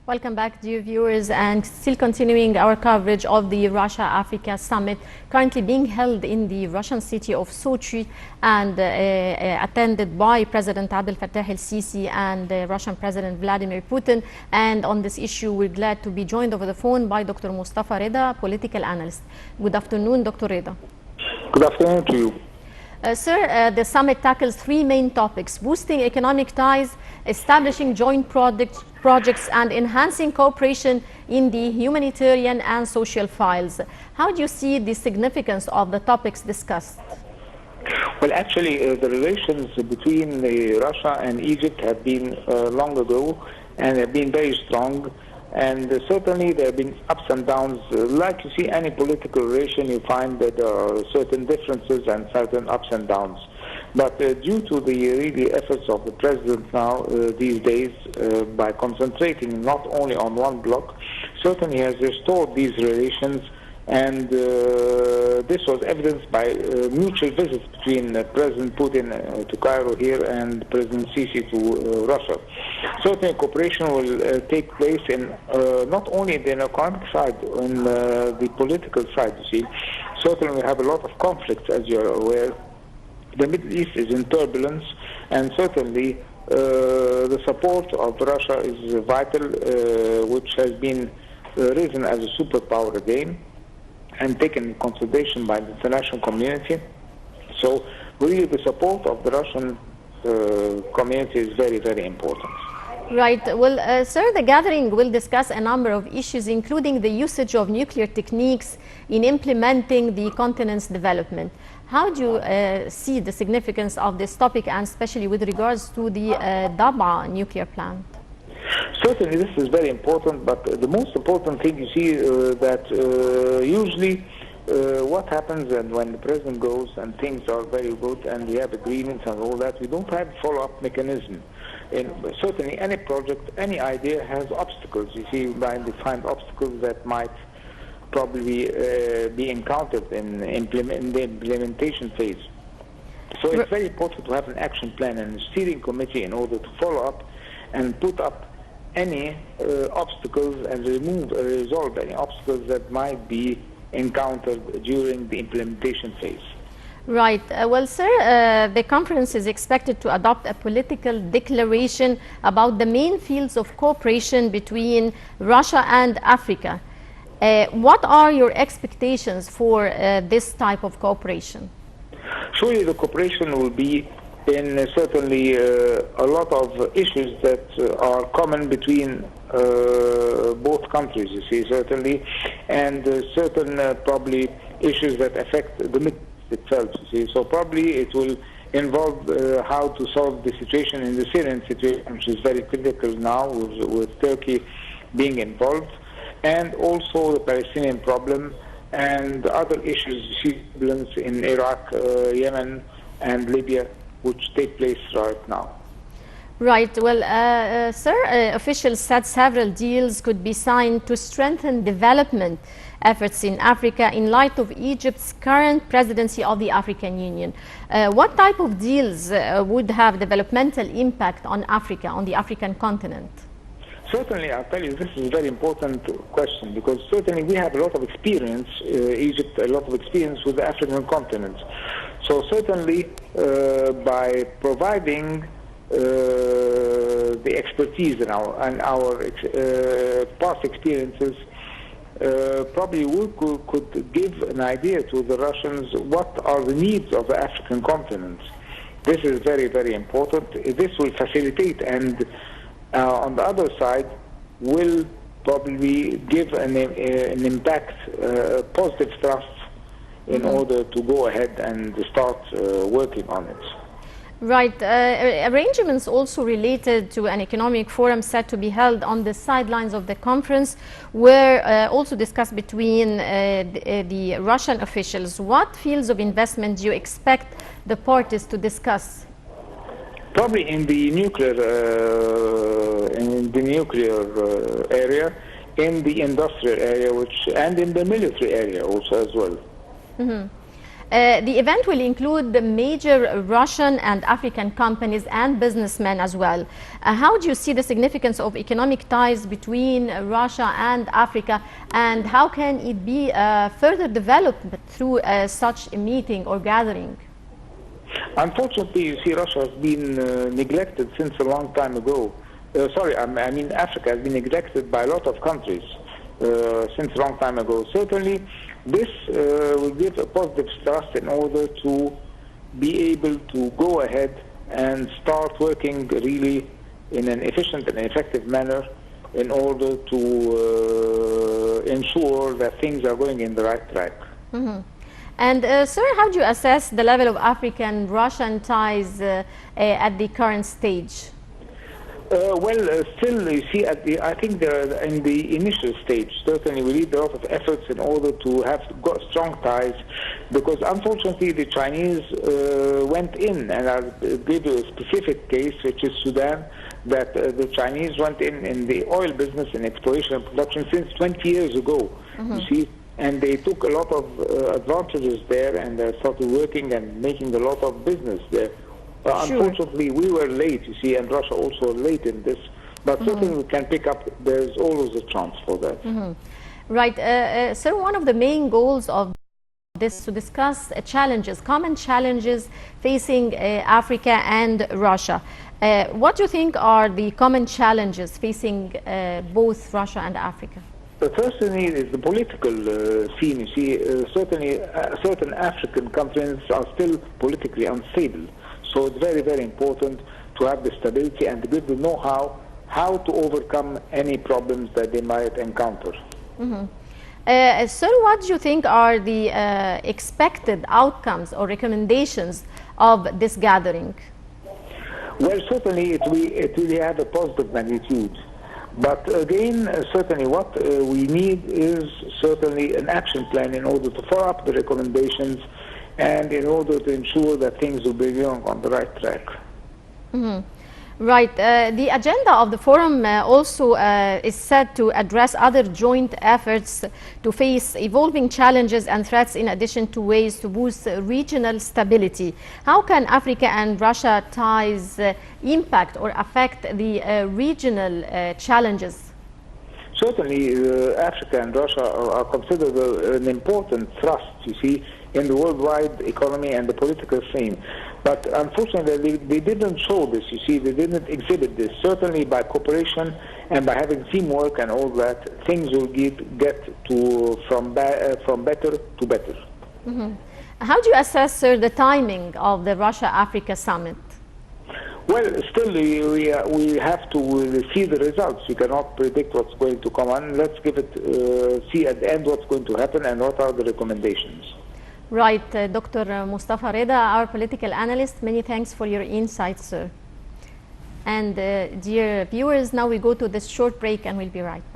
Welcome back, dear viewers, and still continuing our coverage of the Russia-Africa Summit currently being held in the Russian city of Sochi and attended by President Abdel Fattah el-Sisi and Russian President Vladimir Putin. And on this issue, we're glad to be joined over the phone by Dr. Mostafa Reda, political analyst. Good afternoon, Dr. Reda. Good afternoon to you. Sir, the summit tackles three main topics: boosting economic ties, establishing joint projects, and enhancing cooperation in the humanitarian and social files. How do you see the significance of the topics discussed? Well, actually, the relations between Russia and Egypt have been long ago and have been very strong. And certainly there have been ups and downs. Like you see any political relation, you find that there are certain differences and certain ups and downs. But due to the really efforts of the president now these days, by concentrating not only on one bloc, certainly has restored these relations. And this was evidenced by mutual visits between President Putin to Cairo here and President Sisi to Russia. Certainly cooperation will take place in not only the economic side, in the political side, you see. Certainly we have a lot of conflicts, as you're aware. The Middle East is in turbulence, and certainly the support of Russia is vital, which has been risen as a superpower again and taken into consideration by the international community. So really the support of the Russian community is very, very important. Right. Well, sir, the gathering will discuss a number of issues, including the usage of nuclear techniques in implementing the continent's development. How do you see the significance of this topic, and especially with regards to the Daba nuclear plant? Certainly this is very important, but the most important thing you see that usually what happens and when the president goes and things are very good and we have agreements and all that, we don't have follow-up mechanism. And certainly any project, any idea has obstacles. You see, we find obstacles that might probably be encountered in the implementation phase. So it's very important to have an action plan and a steering committee in order to follow up and put up any obstacles and resolve any obstacles that might be encountered during the implementation phase. Right. Well, sir, the conference is expected to adopt a political declaration about the main fields of cooperation between Russia and Africa. What are your expectations for this type of cooperation? Surely the cooperation will be in certainly a lot of issues that are common between both countries, you see, certainly, and certain probably issues that affect the Middle East itself, you see. So probably it will involve how to solve the situation in the Syrian situation, which is very critical now with Turkey being involved, and also the Palestinian problem and other issues, you see, in Iraq, Yemen, and Libya, which take place right now. Right. Well, sir, officials said several deals could be signed to strengthen development efforts in Africa in light of Egypt's current presidency of the African Union. What type of deals would have developmental impact on Africa, on the African continent? Certainly, I'll tell you, this is a very important question, because certainly we have a lot of experience, Egypt, a lot of experience with the African continent. So certainly, by providing the expertise in our past experiences, probably we could give an idea to the Russians what are the needs of the African continent. This is very, very important. This will facilitate, and on the other side, will probably give an impact, positive thrust in order to go ahead and start working on it. Right. Arrangements also related to an economic forum set to be held on the sidelines of the conference were also discussed between the Russian officials. What fields of investment do you expect the parties to discuss? Probably in the nuclear area, in the industrial area, and in the military area also as well. Mm-hmm. The event will include the major Russian and African companies and businessmen as well. How do you see the significance of economic ties between Russia and Africa, and how can it be further developed through such a meeting or gathering? Unfortunately, you see, Russia has been neglected since a long time ago. I mean Africa has been neglected by a lot of countries since a long time ago. Certainly, this will give a positive thrust in order to be able to go ahead and start working really in an efficient and effective manner in order to ensure that things are going in the right track. Mm-hmm. And sir, how do you assess the level of African-Russian ties at the current stage? Still, you see, I think they're in the initial stage. Certainly, we need a lot of efforts in order to have strong ties, because unfortunately, the Chinese went in, and I'll give you a specific case, which is Sudan, that the Chinese went in the oil business and exploration and production since 20 years ago, you see, and they took a lot of advantages there, and they started working and making a lot of business there. Unfortunately, we were late, you see, and Russia also late in this. But certainly we can pick up, there's always a chance for that. Right. Sir, one of the main goals of this is to discuss challenges, common challenges facing Africa and Russia. What do you think are the common challenges facing both Russia and Africa? The first thing is the political scene. You see, certainly certain African countries are still politically unstable. So it's very, very important to have the stability and to give the know-how how to overcome any problems that they might encounter. Sir, what do you think are the expected outcomes or recommendations of this gathering? Well, certainly it will have a positive magnitude. But again, certainly what we need is certainly an action plan in order to follow up the recommendations and in order to ensure that things will be going on the right track. Right. The agenda of the forum also is set to address other joint efforts to face evolving challenges and threats, in addition to ways to boost regional stability. How can Africa and Russia ties impact or affect the regional challenges? Certainly, Africa and Russia are considered an important thrust, you see, in the worldwide economy and the political scene. But unfortunately, they didn't show this, you see, they didn't exhibit this. Certainly by cooperation and by having teamwork and all that, things will get to from better to better. How do you assess, sir, the timing of the Russia-Africa summit? Well, still, we have to see the results. We cannot predict what's going to come on. Let's give it, see at the end what's going to happen and what are the recommendations. Right, Dr. Mostafa Reda, our political analyst, many thanks for your insights, sir. And dear viewers, now we go to this short break and we'll be right back.